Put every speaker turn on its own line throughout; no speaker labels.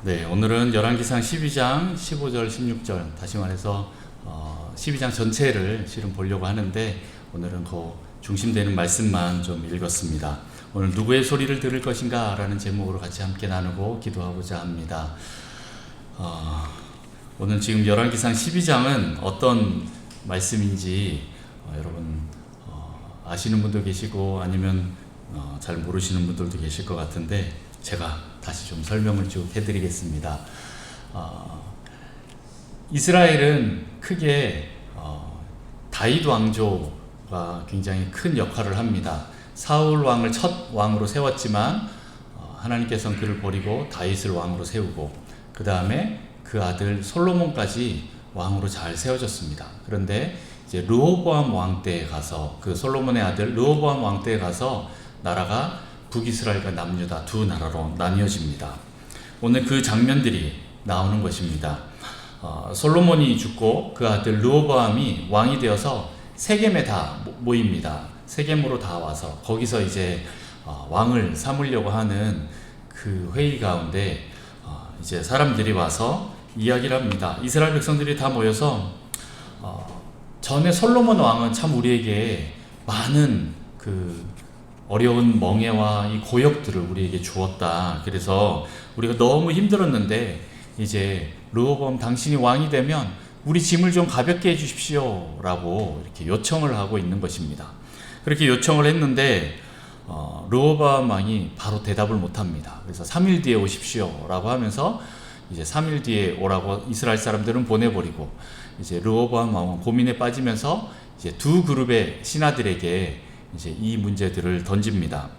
네, 오늘은 열왕기상 12장 15절 16절 다시 말해서 12장 전체를 실은 보려고 하는데 오늘은 그 중심되는 말씀만 좀 읽었습니다. 오늘 누구의 소리를 들을 것인가 라는 제목으로 같이 함께 나누고 기도하고자 합니다. 오늘 지금 열왕기상 12장은 어떤 말씀인지 여러분 아시는 분도 계시고 아니면 잘 모르시는 분들도 계실 것 같은데 제가 다시 좀 설명을 쭉 해드리겠습니다. 이스라엘은 크게 다윗 왕조가 굉장히 큰 역할을 합니다. 사울 왕을 첫 왕으로 세웠지만 하나님께서는 그를 버리고 다윗을 왕으로 세우고 그 다음에 그 아들 솔로몬까지 왕으로 잘 세워졌습니다. 그런데 이제 르호보암 왕 때에 가서 그 솔로몬의 아들 르호보암 왕 때에 가서 나라가 북이스라엘과 남유다 두 나라로 나뉘어집니다. 오늘 그 장면들이 나오는 것입니다. 솔로몬이 죽고 그 아들 르호보암이 왕이 되어서 세겜에 다 모입니다. 세겜으로 다 와서 거기서 이제 왕을 삼으려고 하는 그 회의 가운데 이제 사람들이 와서 이야기를 합니다. 이스라엘 백성들이 다 모여서 전에 솔로몬 왕은 참 우리에게 많은 그 어려운 멍해와 이 고역들을 우리에게 주었다. 그래서 우리가 너무 힘들었는데 이제 르호보암 당신이 왕이 되면 우리 짐을 좀 가볍게 해주십시오 라고 이렇게 요청을 하고 있는 것입니다. 그렇게 요청을 했는데 르호보암 왕이 바로 대답을 못합니다. 그래서 3일 뒤에 오십시오 라고 하면서 이제 3일 뒤에 오라고 이스라엘 사람들은 보내버리고 이제 르호보암 왕은 고민에 빠지면서 이제 두 그룹의 신하들에게 이제 이 문제들을 던집니다.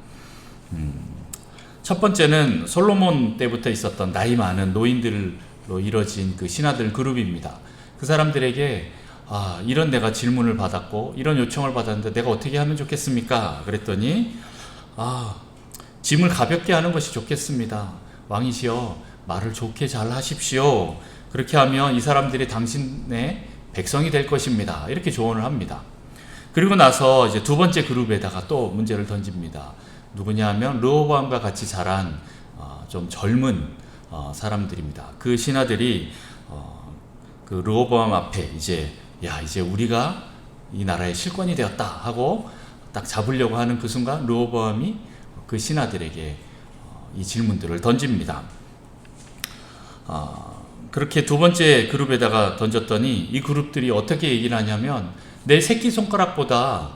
첫 번째는 솔로몬 때부터 있었던 나이 많은 노인들로 이뤄진 그 신하들 그룹입니다. 그 사람들에게 이런 내가 질문을 받았고 이런 요청을 받았는데 내가 어떻게 하면 좋겠습니까? 그랬더니 짐을 가볍게 하는 것이 좋겠습니다. 왕이시여 말을 좋게 잘 하십시오. 그렇게 하면 이 사람들이 당신의 백성이 될 것입니다. 이렇게 조언을 합니다. 그리고 나서 이제 두 번째 그룹에다가 또 문제를 던집니다. 누구냐 하면 르호보암과 같이 자란 좀 젊은 사람들입니다. 그 신하들이 그 르호보암 앞에 이제 우리가 이 나라의 실권이 되었다 하고 딱 잡으려고 하는 그 순간 르호보암이 그 신하들에게 이 질문들을 던집니다. 그렇게 두 번째 그룹에다가 던졌더니 이 그룹들이 어떻게 얘기를 하냐면 내 새끼손가락보다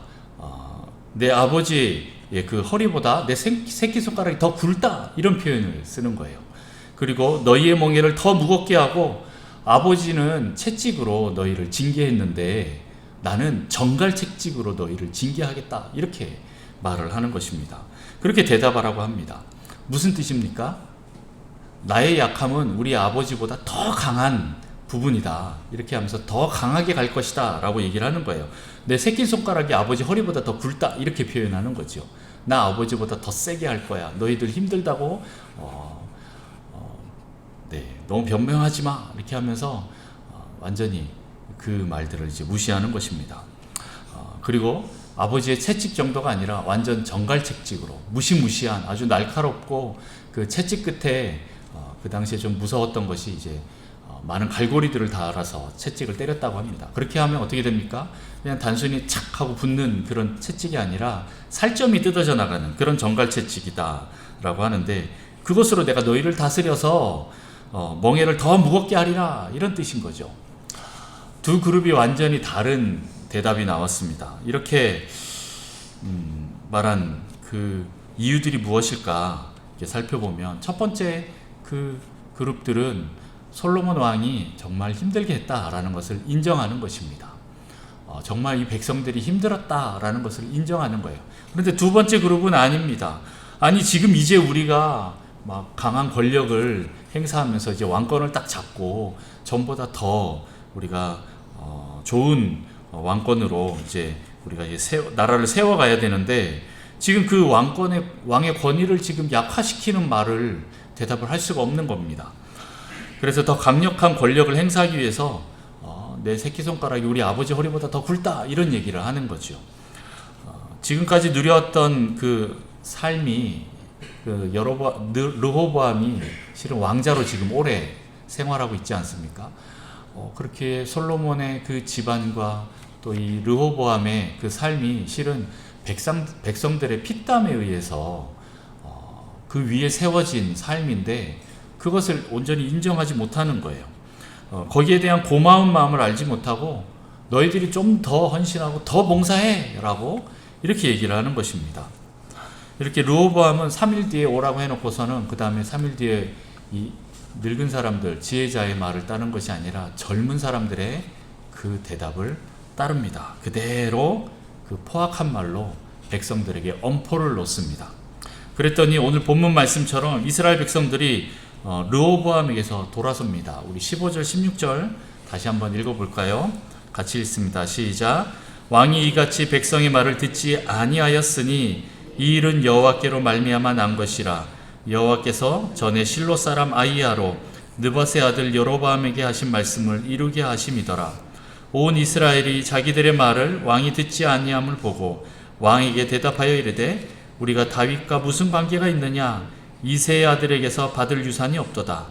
내 아버지의 그 허리보다 내 새끼손가락이 더 굵다 이런 표현을 쓰는 거예요. 그리고 너희의 멍에를 더 무겁게 하고 아버지는 채찍으로 너희를 징계했는데 나는 정갈 채찍으로 너희를 징계하겠다 이렇게 말을 하는 것입니다. 그렇게 대답하라고 합니다. 무슨 뜻입니까? 나의 약함은 우리 아버지보다 더 강한 부분이다. 이렇게 하면서 더 강하게 갈 것이다 라고 얘기를 하는 거예요. 내 새끼손가락이 아버지 허리보다 더 굵다 이렇게 표현하는 거죠. 나 아버지보다 더 세게 할 거야. 너희들 힘들다고 너무 변명하지 마 이렇게 하면서 완전히 그 말들을 이제 무시하는 것입니다. 그리고 아버지의 채찍 정도가 아니라 완전 정갈 채찍으로 무시무시한 아주 날카롭고 그 채찍 끝에 그 당시에 좀 무서웠던 것이 이제 많은 갈고리들을 달아서 채찍을 때렸다고 합니다. 그렇게 하면 어떻게 됩니까? 그냥 단순히 착 하고 붙는 그런 채찍이 아니라 살점이 뜯어져 나가는 그런 정갈 채찍이다 라고 하는데 그것으로 내가 너희를 다스려서 멍에를 더 무겁게 하리라 이런 뜻인 거죠. 두 그룹이 완전히 다른 대답이 나왔습니다. 이렇게 말한 그 이유들이 무엇일까 이렇게 살펴보면 첫 번째 그 그룹들은 솔로몬 왕이 정말 힘들게 했다라는 것을 인정하는 것입니다. 정말 이 백성들이 힘들었다라는 것을 인정하는 거예요. 그런데 두 번째 그룹은 아닙니다. 아니 지금 이제 우리가 막 강한 권력을 행사하면서 이제 왕권을 딱 잡고 전보다 더 우리가 좋은 왕권으로 이제 우리가 이제 나라를 세워가야 되는데 지금 그 왕의 권위를 지금 약화시키는 말을 대답을 할 수가 없는 겁니다. 그래서 더 강력한 권력을 행사하기 위해서 내 새끼손가락이 우리 아버지 허리보다 더 굵다 이런 얘기를 하는 거죠. 지금까지 누려왔던 그 삶이 그 르호보암이 실은 왕자로 지금 오래 생활하고 있지 않습니까? 그렇게 솔로몬의 그 집안과 또 이 르호보암의 그 삶이 실은 백성들의 피땀에 의해서 그 위에 세워진 삶인데 그것을 온전히 인정하지 못하는 거예요. 거기에 대한 고마운 마음을 알지 못하고 너희들이 좀 더 헌신하고 더 봉사해 라고 이렇게 얘기를 하는 것입니다. 이렇게 르호보암은 3일 뒤에 오라고 해놓고서는 그 다음에 3일 뒤에 이 늙은 사람들, 지혜자의 말을 따른 것이 아니라 젊은 사람들의 그 대답을 따릅니다. 그대로 그 포악한 말로 백성들에게 엄포를 놓습니다. 그랬더니 오늘 본문 말씀처럼 이스라엘 백성들이 르호보암에게서 돌아섭니다. 우리 15절 16절 다시 한번 읽어볼까요? 같이 읽습니다. 시작. 왕이 이같이 백성의 말을 듣지 아니하였으니 이 일은 여호와께로 말미암아 난 것이라. 여호와께서 전에 실로 사람 아히야로 느밧의 아들 여로보암에게 하신 말씀을 이루게 하심이더라. 온 이스라엘이 자기들의 말을 왕이 듣지 아니함을 보고 왕에게 대답하여 이르되 우리가 다윗과 무슨 관계가 있느냐? 이새의 아들에게서 받을 유산이 없도다.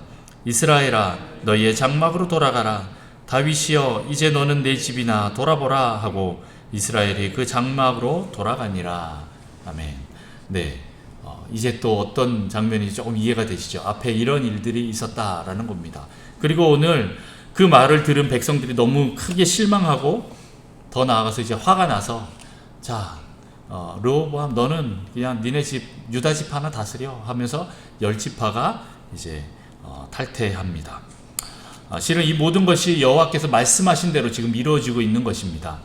이스라엘아 너희의 장막으로 돌아가라. 다윗이여 이제 너는 내 집이나 돌아보라 하고 이스라엘이 그 장막으로 돌아가니라. 아멘. 네, 이제 또 어떤 장면이 조금 이해가 되시죠? 앞에 이런 일들이 있었다라는 겁니다. 그리고 오늘 그 말을 들은 백성들이 너무 크게 실망하고 더 나아가서 이제 화가 나서 자 르호보암 너는 그냥 니네 집 유다 집 하나 다스려 하면서 10지파가 이제 탈퇴합니다. 실은 이 모든 것이 여호와께서 말씀하신 대로 지금 이루어지고 있는 것입니다.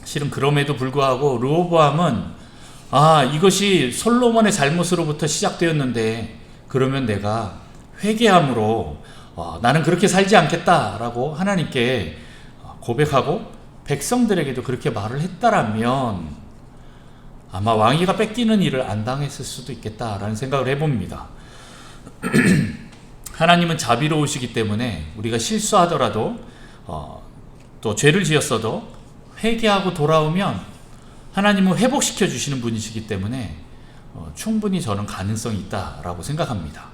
실은 그럼에도 불구하고 르호보암은 이것이 솔로몬의 잘못으로부터 시작되었는데 그러면 내가 회개함으로 나는 그렇게 살지 않겠다라고 하나님께 고백하고 백성들에게도 그렇게 말을 했다라면 아마 왕위가 뺏기는 일을 안 당했을 수도 있겠다라는 생각을 해봅니다. 하나님은 자비로우시기 때문에 우리가 실수하더라도 또 죄를 지었어도 회개하고 돌아오면 하나님은 회복시켜 주시는 분이시기 때문에 충분히 저는 가능성이 있다라고 생각합니다.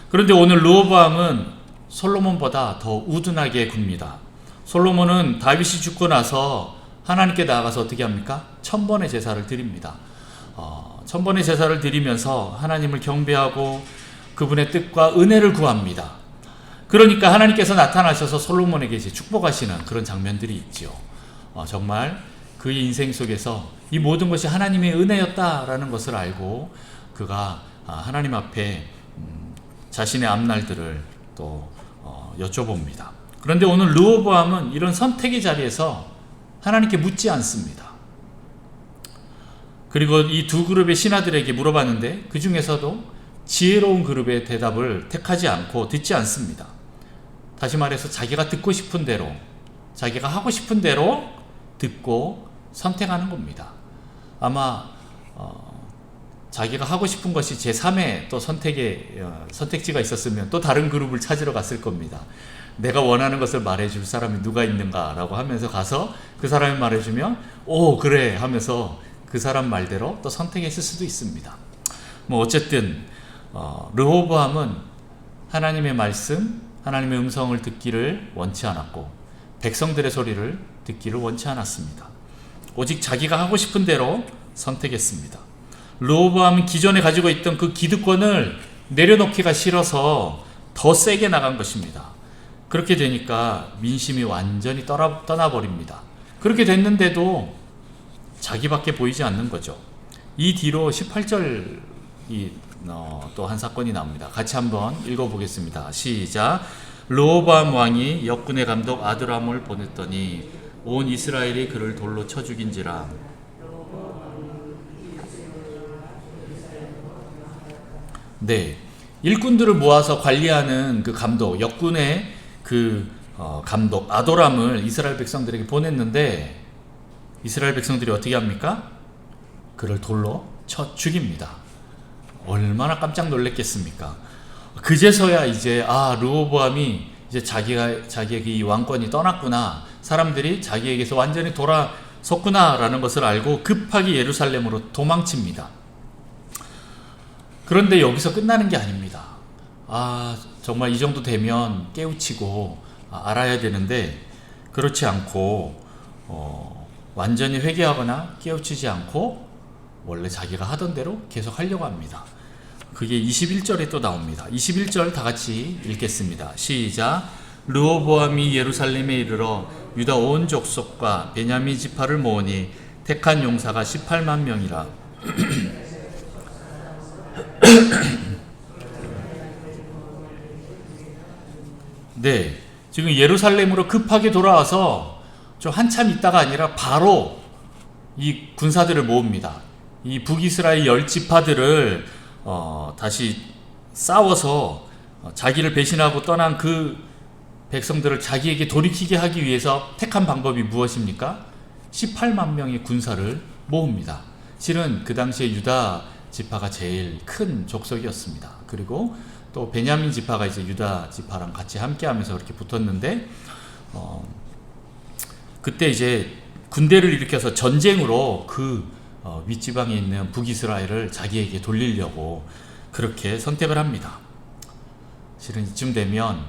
그런데 오늘 르호보암은 솔로몬보다 더 우둔하게 굽니다. 솔로몬은 다윗이 죽고 나서 하나님께 나아가서 어떻게 합니까? 1000번의 제사를 드립니다. 1000번의 제사를 드리면서 하나님을 경배하고 그분의 뜻과 은혜를 구합니다. 그러니까 하나님께서 나타나셔서 솔로몬에게 이제 축복하시는 그런 장면들이 있죠. 정말 그의 인생 속에서 이 모든 것이 하나님의 은혜였다라는 것을 알고 그가 하나님 앞에 자신의 앞날들을 또 여쭤봅니다. 그런데 오늘 르호보암은 이런 선택의 자리에서 하나님께 묻지 않습니다. 그리고 이 두 그룹의 신하들에게 물어봤는데 그 중에서도 지혜로운 그룹의 대답을 택하지 않고 듣지 않습니다. 다시 말해서 자기가 듣고 싶은 대로 자기가 하고 싶은 대로 듣고 선택하는 겁니다. 아마 자기가 하고 싶은 것이 제3의 또 선택지가 있었으면 또 다른 그룹을 찾으러 갔을 겁니다. 내가 원하는 것을 말해줄 사람이 누가 있는가라고 하면서 가서 그 사람이 말해주면 오 그래 하면서 그 사람 말대로 또 선택했을 수도 있습니다. 어쨌든 르호보암은 하나님의 말씀, 하나님의 음성을 듣기를 원치 않았고 백성들의 소리를 듣기를 원치 않았습니다. 오직 자기가 하고 싶은 대로 선택했습니다. 르호보암은 기존에 가지고 있던 그 기득권을 내려놓기가 싫어서 더 세게 나간 것입니다. 그렇게 되니까 민심이 완전히 떠나버립니다. 그렇게 됐는데도 자기밖에 보이지 않는 거죠. 이 뒤로 18절이 또 한 사건이 나옵니다. 같이 한번 읽어보겠습니다. 시작. 르호보암 왕이 역군의 감독 아드람을 보냈더니 온 이스라엘이 그를 돌로 쳐 죽인지라. 네, 일꾼들을 모아서 관리하는 그 감독, 역군의 그 감독 아도람을 이스라엘 백성들에게 보냈는데 이스라엘 백성들이 어떻게 합니까? 그를 돌로 쳐 죽입니다. 얼마나 깜짝 놀랐겠습니까? 그제서야 이제 르호보암이 이제 자기에게 이 왕권이 떠났구나, 사람들이 자기에게서 완전히 돌아섰구나라는 것을 알고 급하게 예루살렘으로 도망칩니다. 그런데 여기서 끝나는 게 아닙니다. 정말 이 정도 되면 깨우치고 알아야 되는데 그렇지 않고 완전히 회개하거나 깨우치지 않고 원래 자기가 하던 대로 계속 하려고 합니다. 그게 21절에 또 나옵니다. 21절 다 같이 읽겠습니다. 시작. 르호보암이 예루살렘에 이르러 유다 온 족속과 베냐민 지파를 모으니 택한 용사가 18만 명이라. 네, 지금 예루살렘으로 급하게 돌아와서 좀 한참 있다가 아니라 바로 이 군사들을 모읍니다. 이 북이스라엘 10지파들을 다시 싸워서 자기를 배신하고 떠난 그 백성들을 자기에게 돌이키게 하기 위해서 택한 방법이 무엇입니까? 18만 명의 군사를 모읍니다. 실은 그 당시에 유다 지파가 제일 큰 족속이었습니다. 그리고 또 베냐민 지파가 이제 유다 지파랑 같이 함께하면서 그렇게 붙었는데 그때 이제 군대를 일으켜서 전쟁으로 그 윗지방에 있는 북이스라엘을 자기에게 돌리려고 그렇게 선택을 합니다. 실은 이쯤 되면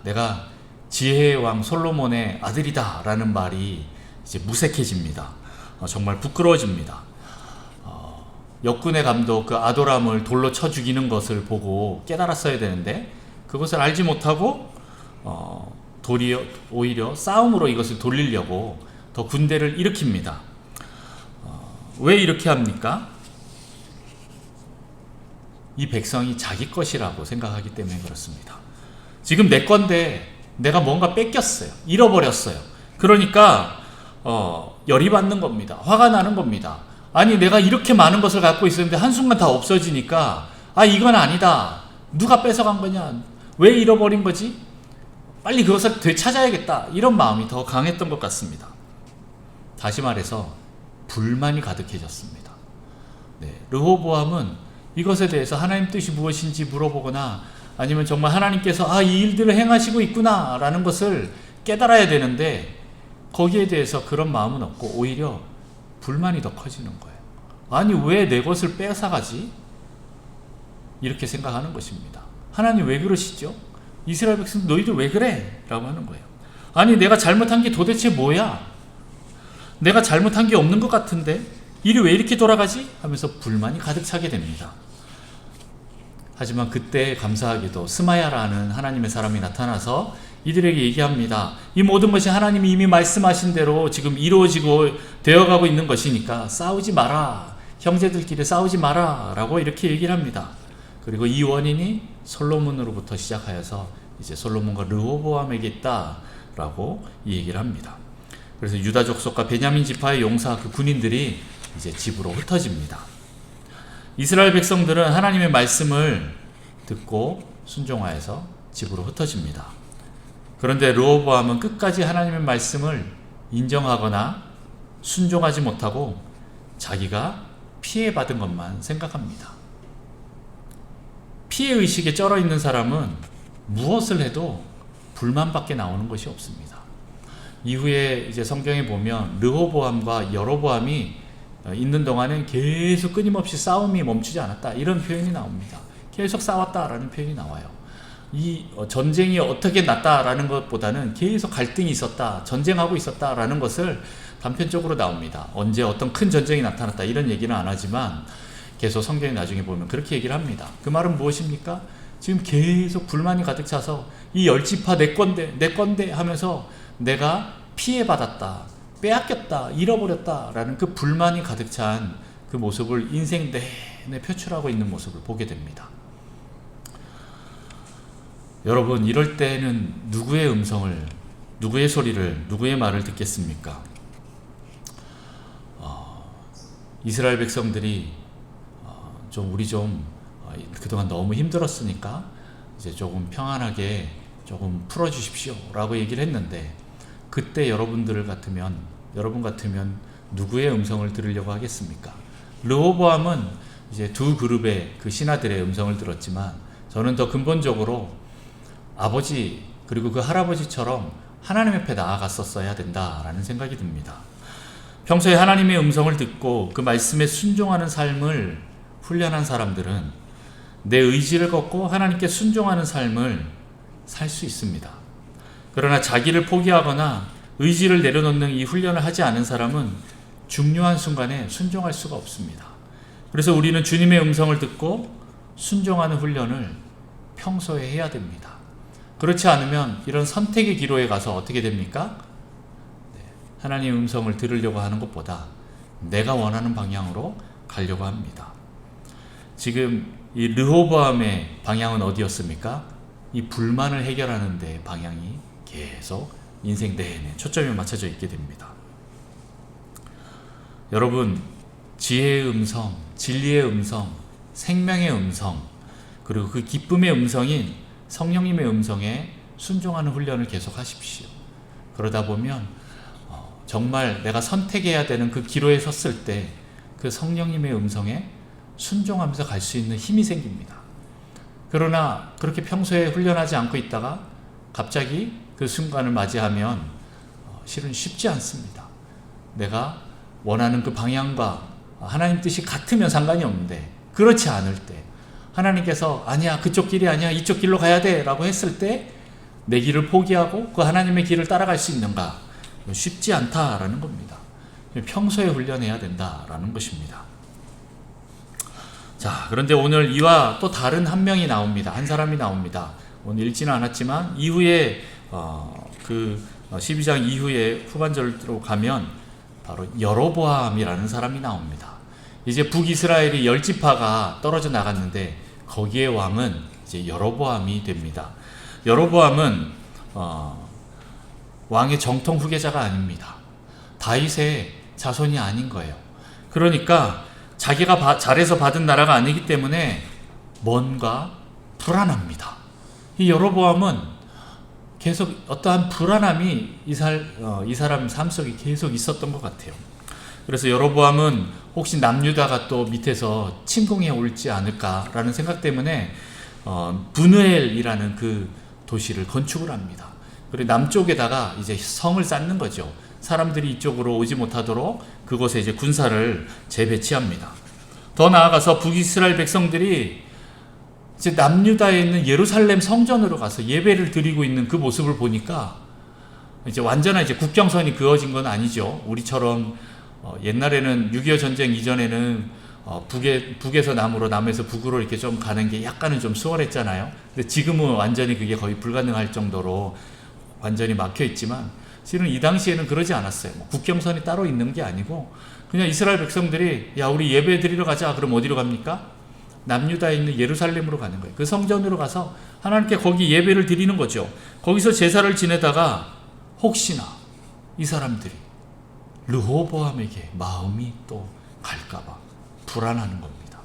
내가 지혜의 왕 솔로몬의 아들이다 라는 말이 이제 무색해집니다. 정말 부끄러워집니다. 역군의 감독 그 아도람을 돌로 쳐 죽이는 것을 보고 깨달았어야 되는데 그것을 알지 못하고 오히려 싸움으로 이것을 돌리려고 더 군대를 일으킵니다. 왜 이렇게 합니까? 이 백성이 자기 것이라고 생각하기 때문에 그렇습니다. 지금 내 건데 내가 뭔가 뺏겼어요. 잃어버렸어요. 그러니까 열이 받는 겁니다. 화가 나는 겁니다. 아니 내가 이렇게 많은 것을 갖고 있었는데 한순간 다 없어지니까 이건 아니다. 누가 뺏어간 거냐? 왜 잃어버린 거지? 빨리 그것을 되찾아야겠다. 이런 마음이 더 강했던 것 같습니다. 다시 말해서 불만이 가득해졌습니다. 르호보암은 이것에 대해서 하나님 뜻이 무엇인지 물어보거나 아니면 정말 하나님께서 이 일들을 행하시고 있구나 라는 것을 깨달아야 되는데 거기에 대해서 그런 마음은 없고 오히려 불만이 더 커지는 거예요. 아니 왜 내 것을 뺏어가지? 이렇게 생각하는 것입니다. 하나님 왜 그러시죠? 이스라엘 백성 너희들 왜 그래? 라고 하는 거예요. 아니 내가 잘못한 게 도대체 뭐야? 내가 잘못한 게 없는 것 같은데 일이 왜 이렇게 돌아가지? 하면서 불만이 가득 차게 됩니다. 하지만 그때 감사하게도 스마야라는 하나님의 사람이 나타나서 이들에게 얘기합니다. 이 모든 것이 하나님이 이미 말씀하신 대로 지금 이루어지고 되어가고 있는 것이니까 싸우지 마라. 형제들끼리 싸우지 마라. 라고 이렇게 얘기를 합니다. 그리고 이 원인이 솔로몬으로부터 시작하여서 이제 솔로몬과 르호보암에게 있다. 라고 이 얘기를 합니다. 그래서 유다 족속과 베냐민 지파의 용사 그 군인들이 이제 집으로 흩어집니다. 이스라엘 백성들은 하나님의 말씀을 듣고 순종하여서 집으로 흩어집니다. 그런데 르호보암은 끝까지 하나님의 말씀을 인정하거나 순종하지 못하고 자기가 피해받은 것만 생각합니다. 피해의식에 쩔어 있는 사람은 무엇을 해도 불만밖에 나오는 것이 없습니다. 이후에 이제 성경에 보면 르호보암과 여로보암이 있는 동안은 계속 끊임없이 싸움이 멈추지 않았다 이런 표현이 나옵니다. 계속 싸웠다라는 표현이 나와요. 이 전쟁이 어떻게 났다라는 것보다는 계속 갈등이 있었다, 전쟁하고 있었다라는 것을 단편적으로 나옵니다. 언제 어떤 큰 전쟁이 나타났다 이런 얘기는 안 하지만 계속 성경에 나중에 보면 그렇게 얘기를 합니다. 그 말은 무엇입니까? 지금 계속 불만이 가득 차서 이 10지파 내 건데 하면서 내가 피해받았다, 빼앗겼다, 잃어버렸다 라는 그 불만이 가득 찬 그 모습을 인생 내내 표출하고 있는 모습을 보게 됩니다. 여러분 이럴 때는 누구의 음성을, 누구의 소리를, 누구의 말을 듣겠습니까? 이스라엘 백성들이 우리 그동안 너무 힘들었으니까 이제 조금 평안하게 조금 풀어주십시오 라고 얘기를 했는데 그때 여러분 같으면 누구의 음성을 들으려고 하겠습니까? 르호보암은 이제 두 그룹의 그 신하들의 음성을 들었지만 저는 더 근본적으로 아버지 그리고 그 할아버지처럼 하나님 앞에 나아갔었어야 된다라는 생각이 듭니다. 평소에 하나님의 음성을 듣고 그 말씀에 순종하는 삶을 훈련한 사람들은 내 의지를 걷고 하나님께 순종하는 삶을 살 수 있습니다. 그러나 자기를 포기하거나 의지를 내려놓는 이 훈련을 하지 않은 사람은 중요한 순간에 순종할 수가 없습니다. 그래서 우리는 주님의 음성을 듣고 순종하는 훈련을 평소에 해야 됩니다. 그렇지 않으면 이런 선택의 기로에 가서 어떻게 됩니까? 하나님의 음성을 들으려고 하는 것보다 내가 원하는 방향으로 가려고 합니다. 지금 이 르호보암의 방향은 어디였습니까? 이 불만을 해결하는 데 방향이 계속 인생 내내 초점이 맞춰져 있게 됩니다. 여러분, 지혜의 음성, 진리의 음성, 생명의 음성, 그리고 그 기쁨의 음성인 성령님의 음성에 순종하는 훈련을 계속 하십시오. 그러다 보면 정말 내가 선택해야 되는 그 기로에 섰을 때 그 성령님의 음성에 순종하면서 갈 수 있는 힘이 생깁니다. 그러나 그렇게 평소에 훈련하지 않고 있다가 갑자기 그 순간을 맞이하면 실은 쉽지 않습니다. 내가 원하는 그 방향과 하나님 뜻이 같으면 상관이 없는데 그렇지 않을 때 하나님께서 아니야, 그쪽 길이 아니야, 이쪽 길로 가야 돼 라고 했을 때 내 길을 포기하고 그 하나님의 길을 따라갈 수 있는가? 쉽지 않다라는 겁니다. 평소에 훈련해야 된다라는 것입니다. 자, 그런데 오늘 이와 또 다른 한 명이 나옵니다. 한 사람이 나옵니다. 오늘 읽지는 않았지만 이후에 12장 이후에 후반절로 가면 바로 여로보암이라는 사람이 나옵니다. 이제 북이스라엘이 10지파가 떨어져 나갔는데 거기에 왕은 이제 여로보암이 됩니다. 여로보암은 왕의 정통 후계자가 아닙니다. 다윗의 자손이 아닌 거예요. 그러니까 자기가 잘해서 받은 나라가 아니기 때문에 뭔가 불안합니다. 이 여로보암은 계속 어떠한 불안함이 이 사람 삶 속에 계속 있었던 것 같아요. 그래서 여로보암은 혹시 남유다가 또 밑에서 침공해 올지 않을까라는 생각 때문에 브누엘이라는 그 도시를 건축을 합니다. 그리고 남쪽에다가 이제 성을 쌓는 거죠. 사람들이 이쪽으로 오지 못하도록 그곳에 이제 군사를 재배치합니다. 더 나아가서 북이스라엘 백성들이 이제 남유다에 있는 예루살렘 성전으로 가서 예배를 드리고 있는 그 모습을 보니까 이제 완전한 이제 국경선이 그어진 건 아니죠. 우리처럼 옛날에는 6.25 전쟁 이전에는 북에서 남으로, 남에서 북으로 이렇게 좀 가는 게 약간은 좀 수월했잖아요. 근데 지금은 완전히 그게 거의 불가능할 정도로 완전히 막혀 있지만 실은 이 당시에는 그러지 않았어요. 국경선이 따로 있는 게 아니고 그냥 이스라엘 백성들이 야, 우리 예배 드리러 가자. 그럼 어디로 갑니까? 남유다에 있는 예루살렘으로 가는 거예요. 그 성전으로 가서 하나님께 거기 예배를 드리는 거죠. 거기서 제사를 지내다가 혹시나 이 사람들이 르호보암에게 마음이 또 갈까봐 불안하는 겁니다.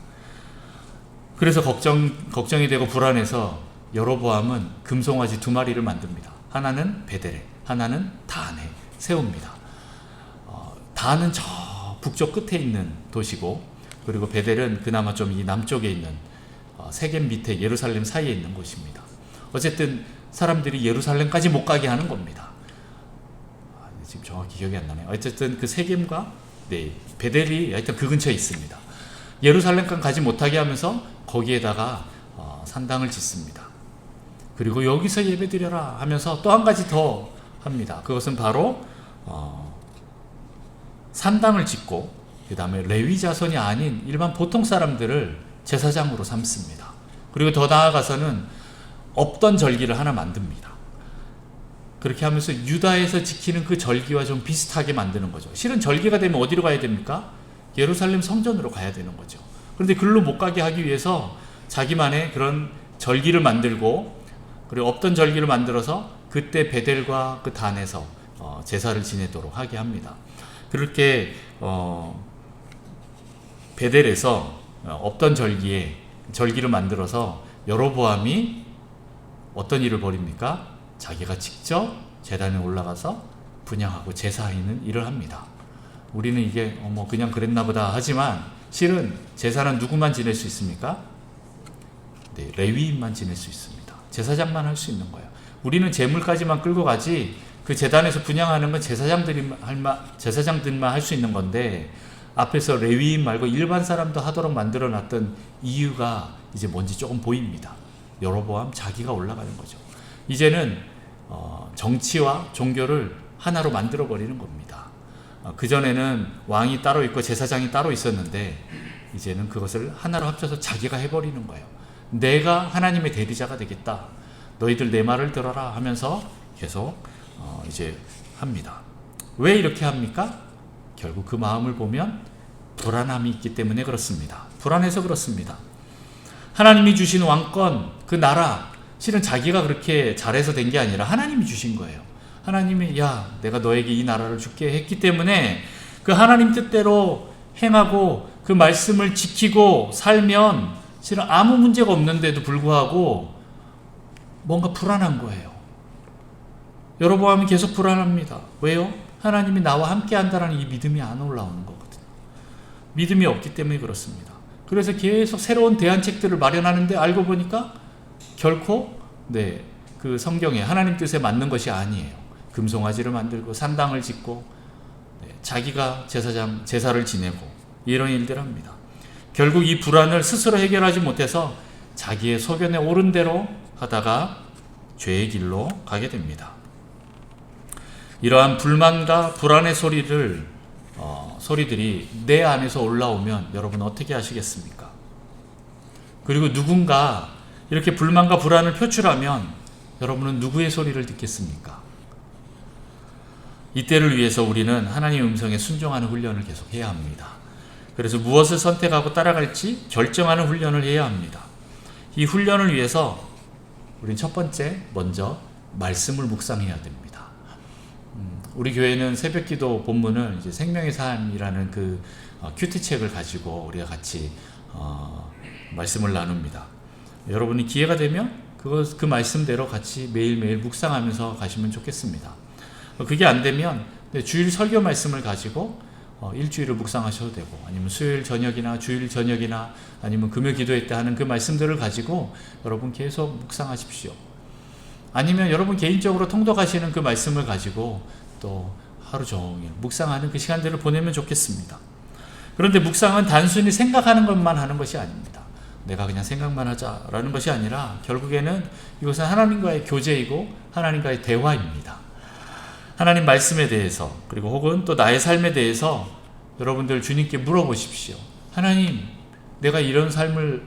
그래서 걱정이 되고 불안해서 여로보암은 금송아지 2마리를 만듭니다. 하나는 베델에, 하나는 단에 세웁니다. 단은 저 북쪽 끝에 있는 도시고, 그리고 베델은 그나마 좀 이 남쪽에 있는 세겜 밑에 예루살렘 사이에 있는 곳입니다. 어쨌든 사람들이 예루살렘까지 못 가게 하는 겁니다. 지금 정확히 기억이 안 나네요. 어쨌든 그 세겜과 베델이 하여튼 그 근처에 있습니다. 예루살렘까지 가지 못하게 하면서 거기에다가 산당을 짓습니다. 그리고 여기서 예배드려라 하면서 또 한 가지 더 합니다. 그것은 바로 산당을 짓고 그 다음에 레위 자손이 아닌 일반 보통 사람들을 제사장으로 삼습니다. 그리고 더 나아가서는 없던 절기를 하나 만듭니다. 그렇게 하면서 유다에서 지키는 그 절기와 좀 비슷하게 만드는 거죠. 실은 절기가 되면 어디로 가야 됩니까? 예루살렘 성전으로 가야 되는 거죠. 그런데 글로 못 가게 하기 위해서 자기만의 그런 절기를 만들고, 그리고 없던 절기를 만들어서 그때 베델과 그 단에서 제사를 지내도록 하게 합니다. 그렇게 베델에서 없던 절기를 만들어서 여로보암이 어떤 일을 벌입니까? 자기가 직접 제단에 올라가서 분향하고 제사하는 일을 합니다. 우리는 이게 그냥 그랬나 보다 하지만 실은 제사는 누구만 지낼 수 있습니까? 레위인만 지낼 수 있습니다. 제사장만 할 수 있는 거예요. 우리는 제물까지만 끌고 가지 그 제단에서 분향하는 건 제사장들만 할 수 있는 건데, 앞에서 레위인 말고 일반 사람도 하도록 만들어 놨던 이유가 이제 뭔지 조금 보입니다. 여로보암 자기가 올라가는 거죠. 이제는 정치와 종교를 하나로 만들어 버리는 겁니다. 그전에는 왕이 따로 있고 제사장이 따로 있었는데 이제는 그것을 하나로 합쳐서 자기가 해버리는 거예요. 내가 하나님의 대리자가 되겠다. 너희들 내 말을 들어라 하면서 계속 이제 합니다. 왜 이렇게 합니까? 결국 그 마음을 보면 불안함이 있기 때문에 그렇습니다. 불안해서 그렇습니다. 하나님이 주신 왕권, 그 나라, 실은 자기가 그렇게 잘해서 된 게 아니라 하나님이 주신 거예요. 하나님이 야, 내가 너에게 이 나라를 줄게 했기 때문에 그 하나님 뜻대로 행하고 그 말씀을 지키고 살면 실은 아무 문제가 없는데도 불구하고 뭔가 불안한 거예요. 여로보암이 계속 불안합니다. 왜요? 하나님이 나와 함께 한다는 이 믿음이 안 올라오는 거거든요. 믿음이 없기 때문에 그렇습니다. 그래서 계속 새로운 대안책들을 마련하는데 알고 보니까 결코 그 성경에 하나님 뜻에 맞는 것이 아니에요. 금송아지를 만들고 산당을 짓고 자기가 제사를 지내고 이런 일들을 합니다. 결국 이 불안을 스스로 해결하지 못해서 자기의 소견에 옳은 대로 하다가 죄의 길로 가게 됩니다. 이러한 불만과 불안의 소리들이 내 안에서 올라오면 여러분 어떻게 하시겠습니까? 그리고 누군가 이렇게 불만과 불안을 표출하면 여러분은 누구의 소리를 듣겠습니까? 이때를 위해서 우리는 하나님의 음성에 순종하는 훈련을 계속 해야 합니다. 그래서 무엇을 선택하고 따라갈지 결정하는 훈련을 해야 합니다. 이 훈련을 위해서 우리는 첫 번째 먼저 말씀을 묵상해야 됩니다. 우리 교회는 새벽기도 본문을 이제 생명의 삶이라는 그 큐티책을 가지고 우리가 같이 말씀을 나눕니다. 여러분이 기회가 되면 그 말씀대로 같이 매일매일 묵상하면서 가시면 좋겠습니다. 그게 안 되면 주일 설교 말씀을 가지고 일주일을 묵상하셔도 되고, 아니면 수요일 저녁이나 주일 저녁이나 아니면 금요 기도회 때 하는 그 말씀들을 가지고 여러분 계속 묵상하십시오. 아니면 여러분 개인적으로 통독하시는 그 말씀을 가지고 또 하루 종일 묵상하는 그 시간들을 보내면 좋겠습니다. 그런데 묵상은 단순히 생각하는 것만 하는 것이 아닙니다. 내가 그냥 생각만 하자라는 것이 아니라 결국에는 이것은 하나님과의 교제이고 하나님과의 대화입니다. 하나님 말씀에 대해서, 그리고 혹은 또 나의 삶에 대해서 여러분들 주님께 물어보십시오. 하나님, 내가 이런 삶을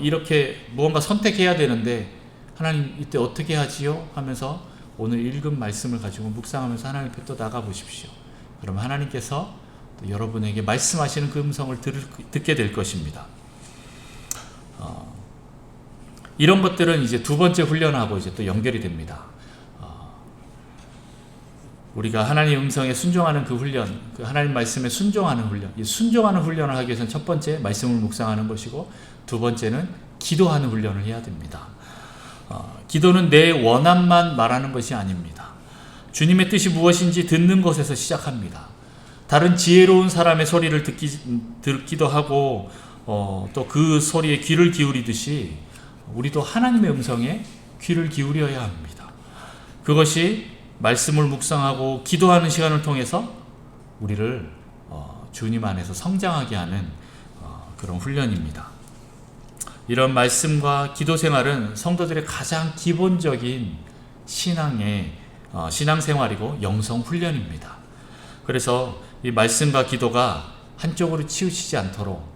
이렇게 무언가 선택해야 되는데 하나님 이때 어떻게 하지요? 하면서 오늘 읽은 말씀을 가지고 묵상하면서 하나님 앞에 또 나가보십시오. 그러면 하나님께서 또 여러분에게 말씀하시는 그 음성을 듣게 될 것입니다. 이런 것들은 이제 두 번째 훈련하고 이제 또 연결이 됩니다. 우리가 하나님 음성에 순종하는 그 훈련, 그 하나님 말씀에 순종하는 훈련, 이 순종하는 훈련을 하기 위해서는 첫 번째 말씀을 묵상하는 것이고, 두 번째는 기도하는 훈련을 해야 됩니다. 기도는 내 원함만 말하는 것이 아닙니다. 주님의 뜻이 무엇인지 듣는 것에서 시작합니다. 다른 지혜로운 사람의 소리를 듣기도 하고 또 그 소리에 귀를 기울이듯이 우리도 하나님의 음성에 귀를 기울여야 합니다. 그것이 말씀을 묵상하고 기도하는 시간을 통해서 우리를 주님 안에서 성장하게 하는 그런 훈련입니다. 이런 말씀과 기도 생활은 성도들의 가장 기본적인 신앙생활이고 영성 훈련입니다. 그래서 이 말씀과 기도가 한쪽으로 치우치지 않도록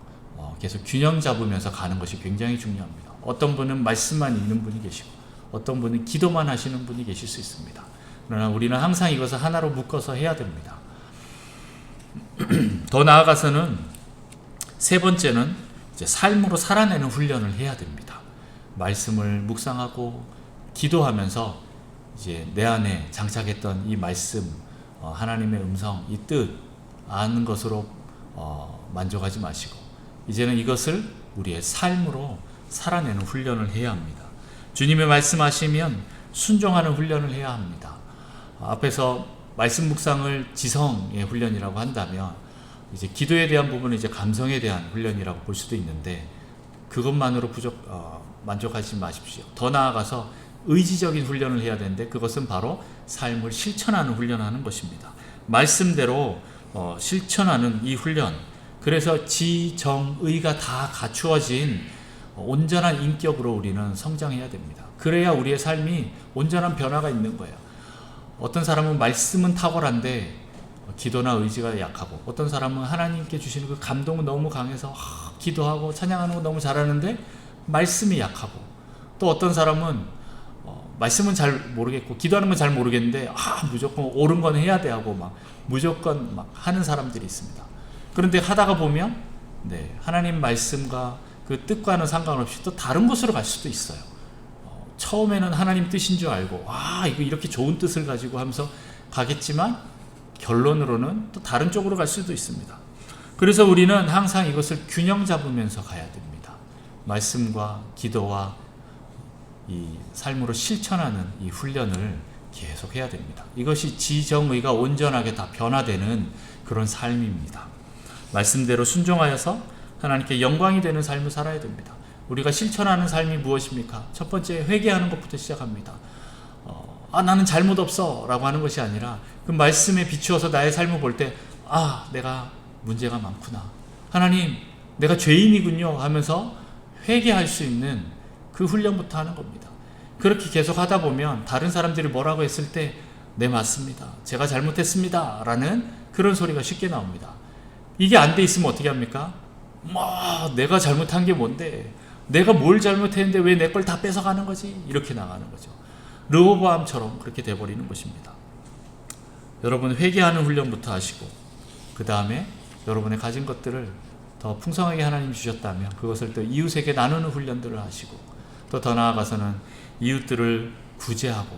계속 균형 잡으면서 가는 것이 굉장히 중요합니다. 어떤 분은 말씀만 읽는 분이 계시고 어떤 분은 기도만 하시는 분이 계실 수 있습니다. 그러나 우리는 항상 이것을 하나로 묶어서 해야 됩니다. 더 나아가서는 세 번째는 이제 삶으로 살아내는 훈련을 해야 됩니다. 말씀을 묵상하고 기도하면서 이제 내 안에 장착했던 이 말씀, 하나님의 음성, 이 뜻 아는 것으로 만족하지 마시고 이제는 이것을 우리의 삶으로 살아내는 훈련을 해야 합니다. 주님의 말씀하시면 순종하는 훈련을 해야 합니다. 앞에서 말씀 묵상을 지성의 훈련이라고 한다면 이제 기도에 대한 부분은 이제 감성에 대한 훈련이라고 볼 수도 있는데 그것만으로 만족하지 마십시오. 더 나아가서 의지적인 훈련을 해야 되는데 그것은 바로 삶을 실천하는 훈련하는 것입니다. 말씀대로 실천하는 이 훈련, 그래서 지정의가 다 갖추어진 온전한 인격으로 우리는 성장해야 됩니다. 그래야 우리의 삶이 온전한 변화가 있는 거예요. 어떤 사람은 말씀은 탁월한데 기도나 의지가 약하고, 어떤 사람은 하나님께 주시는 그 감동은 너무 강해서 기도하고 찬양하는 거 너무 잘하는데 말씀이 약하고, 또 어떤 사람은 말씀은 잘 모르겠고 기도하는 건 잘 모르겠는데 무조건 옳은 건 해야 돼 하고 막 무조건 막 하는 사람들이 있습니다. 그런데 하다가 보면 하나님 말씀과 그 뜻과는 상관없이 또 다른 곳으로 갈 수도 있어요. 처음에는 하나님 뜻인 줄 알고 이거 이렇게 좋은 뜻을 가지고 하면서 가겠지만 결론으로는 또 다른 쪽으로 갈 수도 있습니다. 그래서 우리는 항상 이것을 균형 잡으면서 가야 됩니다. 말씀과 기도와 이 삶으로 실천하는 이 훈련을 계속 해야 됩니다. 이것이 지정의가 온전하게 다 변화되는 그런 삶입니다. 말씀대로 순종하여서 하나님께 영광이 되는 삶을 살아야 됩니다. 우리가 실천하는 삶이 무엇입니까? 첫 번째, 회개하는 것부터 시작합니다. 나는 잘못 없어 라고 하는 것이 아니라 그 말씀에 비추어서 나의 삶을 볼 때 내가 문제가 많구나, 하나님 내가 죄인이군요 하면서 회개할 수 있는 그 훈련부터 하는 겁니다. 그렇게 계속 하다 보면 다른 사람들이 뭐라고 했을 때 네 맞습니다, 제가 잘못했습니다 라는 그런 소리가 쉽게 나옵니다. 이게 안 돼 있으면 어떻게 합니까? 내가 잘못한 게 뭔데, 내가 뭘 잘못했는데 왜 내 걸 다 뺏어가는 거지, 이렇게 나가는 거죠. 르호보암처럼 그렇게 돼버리는 것입니다. 여러분, 회개하는 훈련부터 하시고 그 다음에 여러분의 가진 것들을 더 풍성하게 하나님 주셨다면 그것을 또 이웃에게 나누는 훈련들을 하시고, 또 더 나아가서는 이웃들을 구제하고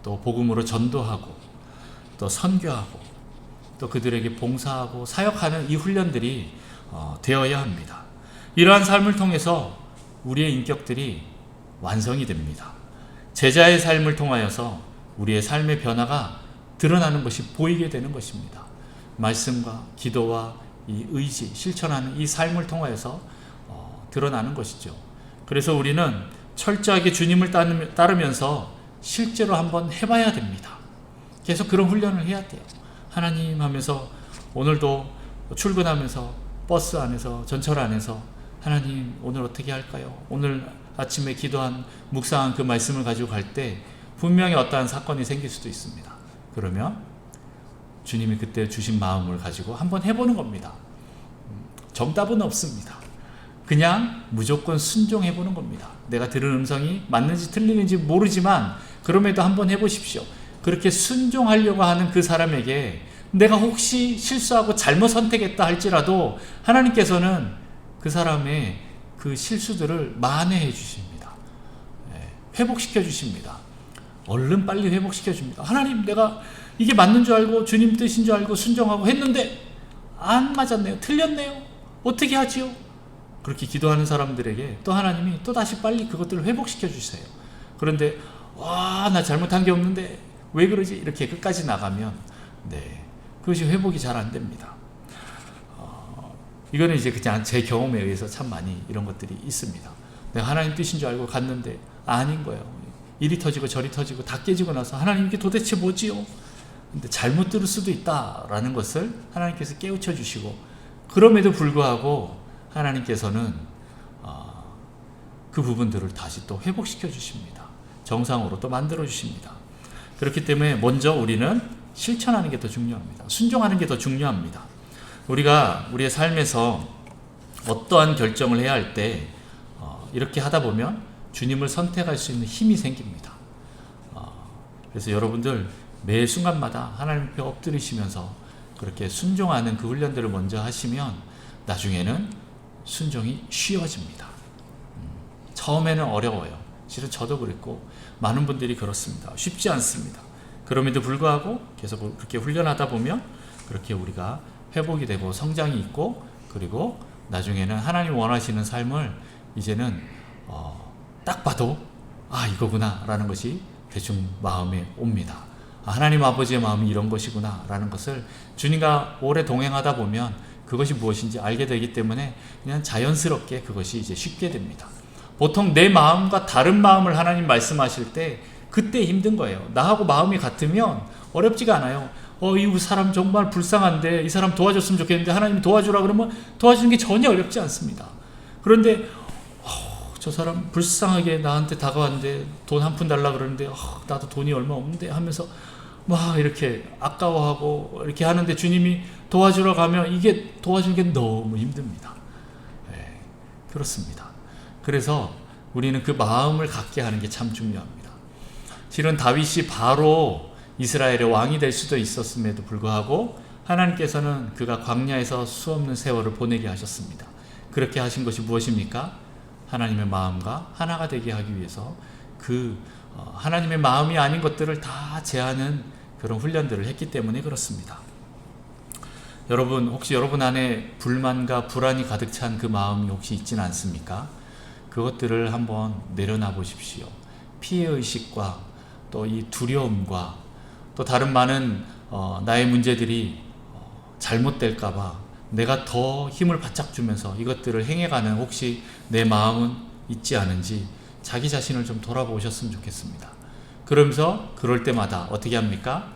또 복음으로 전도하고 또 선교하고 또 그들에게 봉사하고 사역하는 이 훈련들이 되어야 합니다. 이러한 삶을 통해서 우리의 인격들이 완성이 됩니다. 제자의 삶을 통하여서 우리의 삶의 변화가 드러나는 것이 보이게 되는 것입니다. 말씀과 기도와 이 의지, 실천하는 이 삶을 통하여서 드러나는 것이죠. 그래서 우리는 철저하게 주님을 따르면서 실제로 한번 해봐야 됩니다. 계속 그런 훈련을 해야 돼요. 하나님 하면서 오늘도 출근하면서 버스 안에서, 전철 안에서 하나님 오늘 어떻게 할까요? 오늘 아침에 기도한 묵상한 그 말씀을 가지고 갈 때 분명히 어떠한 사건이 생길 수도 있습니다. 그러면 주님이 그때 주신 마음을 가지고 한번 해보는 겁니다. 정답은 없습니다. 그냥 무조건 순종해보는 겁니다. 내가 들은 음성이 맞는지 틀리는지 모르지만 그럼에도 한번 해보십시오. 그렇게 순종하려고 하는 그 사람에게 내가 혹시 실수하고 잘못 선택했다 할지라도 하나님께서는 그 사람의 그 실수들을 만회해 주십니다. 회복시켜 주십니다. 얼른 빨리 회복시켜 줍니다. 하나님, 내가 이게 맞는 줄 알고 주님 뜻인 줄 알고 순종하고 했는데 안 맞았네요. 틀렸네요. 어떻게 하지요? 그렇게 기도하는 사람들에게 또 하나님이 또 다시 빨리 그것들을 회복시켜 주세요. 그런데 나 잘못한 게 없는데 왜 그러지? 이렇게 끝까지 나가면 그것이 회복이 잘 안 됩니다. 이거는 이제 그냥 제 경험에 의해서 참 많이 이런 것들이 있습니다. 내가 하나님 뜻인 줄 알고 갔는데 아닌 거예요. 이리 터지고 저리 터지고 다 깨지고 나서 하나님 이게 도대체 뭐지요? 근데 잘못 들을 수도 있다라는 것을 하나님께서 깨우쳐 주시고, 그럼에도 불구하고 하나님께서는 그 부분들을 다시 또 회복시켜 주십니다. 정상으로 또 만들어 주십니다. 그렇기 때문에 먼저 우리는 실천하는 게 더 중요합니다. 순종하는 게 더 중요합니다. 우리가 우리의 삶에서 어떠한 결정을 해야 할 때 이렇게 하다 보면 주님을 선택할 수 있는 힘이 생깁니다. 그래서 여러분들 매 순간마다 하나님 앞에 엎드리시면서 그렇게 순종하는 그 훈련들을 먼저 하시면 나중에는 순종이 쉬워집니다. 처음에는 어려워요. 실은 저도 그랬고 많은 분들이 그렇습니다. 쉽지 않습니다. 그럼에도 불구하고 계속 그렇게 훈련하다 보면 그렇게 우리가 회복이 되고 성장이 있고, 그리고 나중에는 하나님 원하시는 삶을 이제는 딱 봐도 이거구나 라는 것이 대충 마음에 옵니다. 하나님 아버지의 마음이 이런 것이구나 라는 것을 주님과 오래 동행하다 보면 그것이 무엇인지 알게 되기 때문에 그냥 자연스럽게 그것이 이제 쉽게 됩니다. 보통 내 마음과 다른 마음을 하나님 말씀하실 때 그때 힘든 거예요. 나하고 마음이 같으면 어렵지가 않아요. 이 사람 정말 불쌍한데 이 사람 도와줬으면 좋겠는데 하나님이 도와주라 그러면 도와주는 게 전혀 어렵지 않습니다. 그런데 저 사람 불쌍하게 나한테 다가왔는데 돈 한 푼 달라 그러는데 나도 돈이 얼마 없는데 하면서 막 이렇게 아까워하고 이렇게 하는데 주님이 도와주러 가면 이게 도와주는 게 너무 힘듭니다. 네, 그렇습니다. 그래서 우리는 그 마음을 갖게 하는 게 참 중요합니다. 실은 다윗이 바로 이스라엘의 왕이 될 수도 있었음에도 불구하고 하나님께서는 그가 광야에서 수없는 세월을 보내게 하셨습니다. 그렇게 하신 것이 무엇입니까? 하나님의 마음과 하나가 되게 하기 위해서 하나님의 마음이 아닌 것들을 다 제하는 그런 훈련들을 했기 때문에 그렇습니다. 여러분, 혹시 여러분 안에 불만과 불안이 가득 찬 그 마음이 혹시 있지는 않습니까? 그것들을 한번 내려놔 보십시오. 피해의식과 또 이 두려움과 또 다른 많은 나의 문제들이 잘못될까봐 내가 더 힘을 바짝 주면서 이것들을 행해가는 혹시 내 마음은 있지 않은지 자기 자신을 좀 돌아보셨으면 좋겠습니다. 그러면서 그럴 때마다 어떻게 합니까?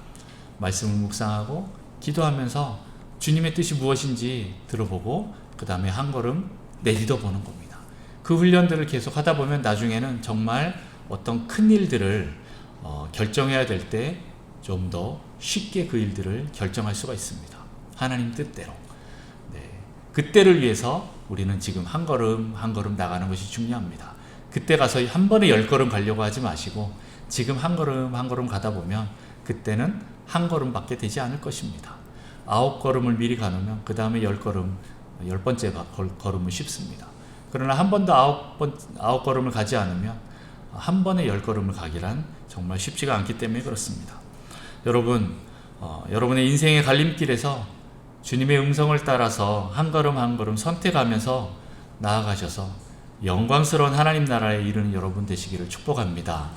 말씀을 묵상하고 기도하면서 주님의 뜻이 무엇인지 들어보고 그 다음에 한 걸음 내딛어 보는 겁니다. 그 훈련들을 계속 하다 보면 나중에는 정말 어떤 큰 일들을 결정해야 될 때 좀 더 쉽게 그 일들을 결정할 수가 있습니다. 하나님 뜻대로. 그때를 위해서 우리는 지금 한 걸음 한 걸음 나가는 것이 중요합니다. 그때 가서 한 번에 10걸음 가려고 하지 마시고 지금 한 걸음 한 걸음 가다 보면 그때는 한 걸음밖에 되지 않을 것입니다. 9걸음을 미리 가놓으면 그 다음에 10걸음, 10번째 걸음은 쉽습니다. 그러나 한 번도 9걸음을 가지 않으면 한 번에 10걸음을 가기란 정말 쉽지가 않기 때문에 그렇습니다. 여러분, 여러분의 인생의 갈림길에서 주님의 음성을 따라서 한 걸음 한 걸음 선택하면서 나아가셔서 영광스러운 하나님 나라에 이르는 여러분 되시기를 축복합니다.